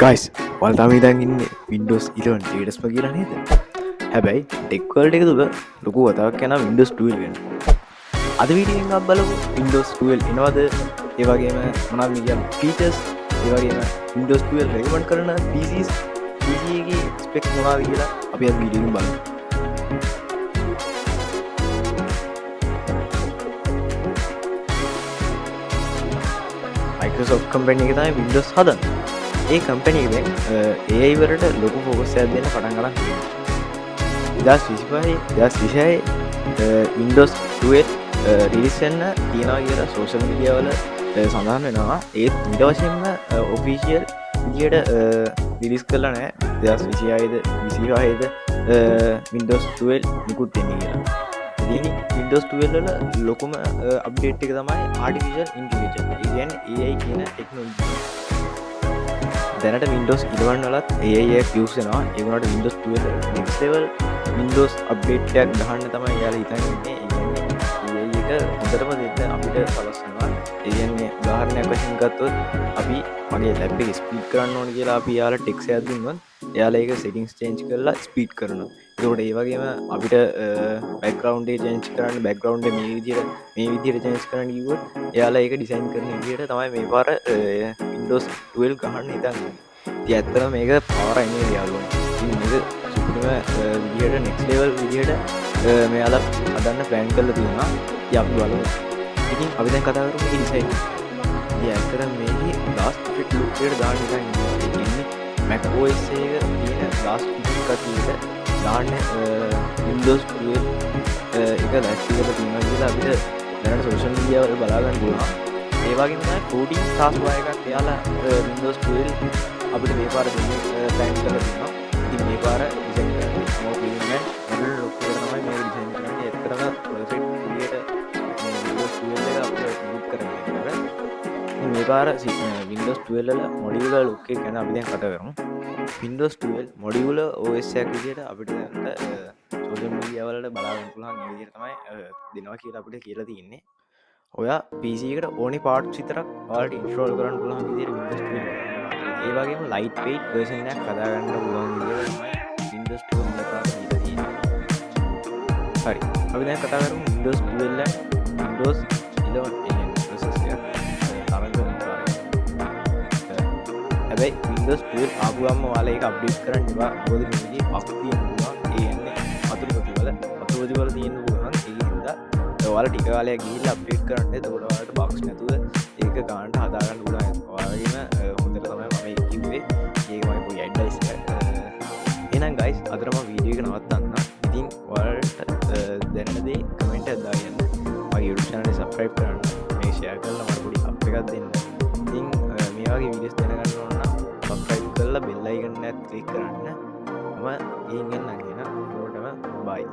Guys වල්තාම ඉදන් ඉන්න Windows 11 ටේඩස්ම කියලා නේද. හැබැයි ටෙක්වල්ට එක තුළ ලොකු වතාවක් යන Windows 12 වෙන. අද වීඩියෙන් අප බලමු Windows 12 එනවද, ඒවගේම මොනවද කියන ෆීචර්ස්, ඒවගේම Windows 12 රෙකමන්ඩ් කරන PCs PC එකේ ස්පෙක්ස් මොනවද කියලා අපි අද වීඩියෝෙන් බලමු. Microsoft කම්පැනි එක තමයි Windows හදන්නේ. ඒ කම්පැනිකෙන් AI වලට ලොකු ෆෝකස්යක් දෙන්න පටන් ගන්න තියෙනවා. 2025 Windows 12 රිලීස් වෙන්න තියනවා කියලා සෝෂල් මීඩියා වල සඳහන් වෙනවා. ඒත් ඊට වශයෙන්ම ඔෆිෂියල් විදියට රිලීස් කරලා නැහැ. 2026ද 25ද Windows 12 නිකුත් වෙන්නේ කියලා. ඉතින් Windows 12 වල ලොකුම අප්ඩේට් එක තමයි Artificial Intelligence. ඒ කියන්නේ AI කියන ටෙක්නොලොජි. දැනට Windows 11 වලත් AI එක යූස් වෙනවා. ඒ වුණාට Windows 12 next level Windows update එකක් ගහන්න තමයි යාලා හිතන්නේ. ඒ කියන්නේ AI එක හොඳටම දෙන්න අපිට සලස්වනවා. ඒ කියන්නේ උදාහරණයක් වශයෙන් ගත්තොත් අපි මගේ ලැප් එක ස්පීඩ් කරන්න ඕන කියලා අපි යාලා ටෙක්ස්ට් එකක් දුන්නොත් එයාලා ඒක settings change කරලා ස්පීඩ් කරනවා. ඒකට ඒ වගේම අපිට background එක change කරන්න background එක මේ විදිහට change කරන්න කිව්වොත් එයාලා ඒක design කරන විදිහට තමයි මේ පාර Windows 12 ගහන්න හිතන්නේ. ඉතින් ඇත්තටම මේක power එන්නේ යාළුවනේ. ඉතින් මේක සුපිරිම විදිහට next level විදිහට මෙයාලා හදන්න plan කරලා තියෙනවා. ඉතින් අපි බලමු. ඉතින් අපි දැන් කතා කරමු මේකේ design. ඉතින් ඇත්තටම මේකේ last fit look එකට දාන්න design කරනවා. ඒ කියන්නේ Mac OS එකේ තියෙන last fit කතියට දාන්න Windows 12 එක ලැස්ති කරලා තියෙනවා කියලා අපිට දැනට social media වල බලා ගන්න පුළුවන්. ඒ වගේම තමයි 14 taskbar එකක් එයාලා Windows 12 අපිට මේ පාර දෙන්නේ plan කරලා තියෙනවා. ඉතින් මේ පාර design කරන්නේ more premium model look එක තමයි මේක design කරන්නේ. ඇත්තටම perfect විදියට Windows 12 එක අපිට look කරගන්න. මේ පාර Windows 12 වල modular look එක ගැන අපි දැන් කතා කරමු. Windows 12 modular OS එකක් විදියට අපිට දැන් social media වලට බලා ගන්න පුළුවන්. මේ විදිහට තමයි දෙනවා කියලා අපිට කියලා තියෙන්නේ. ඔයා PC එකට ඕනි පාර්ට්ස් විතරක් ඔයාලට ඉන්ස්ටෝල් කරන්න පුළුවන් විදිහට Windows 12. ඒ වගේම light weight version එකක් හදා ගන්න පුළුවන් විදිහට තමයි Windows 12 එක දීලා තියෙන්නේ. හරි. අපි දැන් කතා කරමු Windows 12 Windows 11 process එක තරඟ කරනවා. හැබැයි Windows 12 ආපු ගමන් ඔයාලා ඒක අප්ඩේට් කරන්න එපා. මොකද මේකේ අප් තියෙන්න පුළුවන්. ඒ කියන්නේ වතුර ප්‍රති වල තියෙන්න පුළුවන්. ඒ හින්දා ඔයාලා ටික කාලයක් ගිහිල්ලා අප්ඩේට් කරන්න. එතකොට ඔයාලට බග්ස් නැතුව ඒක ගන්නට හදා ගන්න පුළුවන්. ඔයාලගේම හොඳට තමයි මම කිව්වේ. ඒක මගේ පොඩි ඇඩ්වයිස් එකක්. එහෙනම් guys අදට මම වීඩියෝ එක නවත්තන්න. ඉතින් ඔයාලට දැනෙන දේ කමෙන්ට් එකක් දාගන්න. මගේ YouTube channel එක subscribe කරන්න. මේක share කරලා මට පොඩි අප් එකක් දෙන්න. ඉතින් මේ වගේ වීඩියෝස් දැනගන්න ඕන නම් subscribe කරලා bell icon එකත් click කරන්න. මම ගිහින් එන්නම් එහෙනම්. ඔයාලටම bye.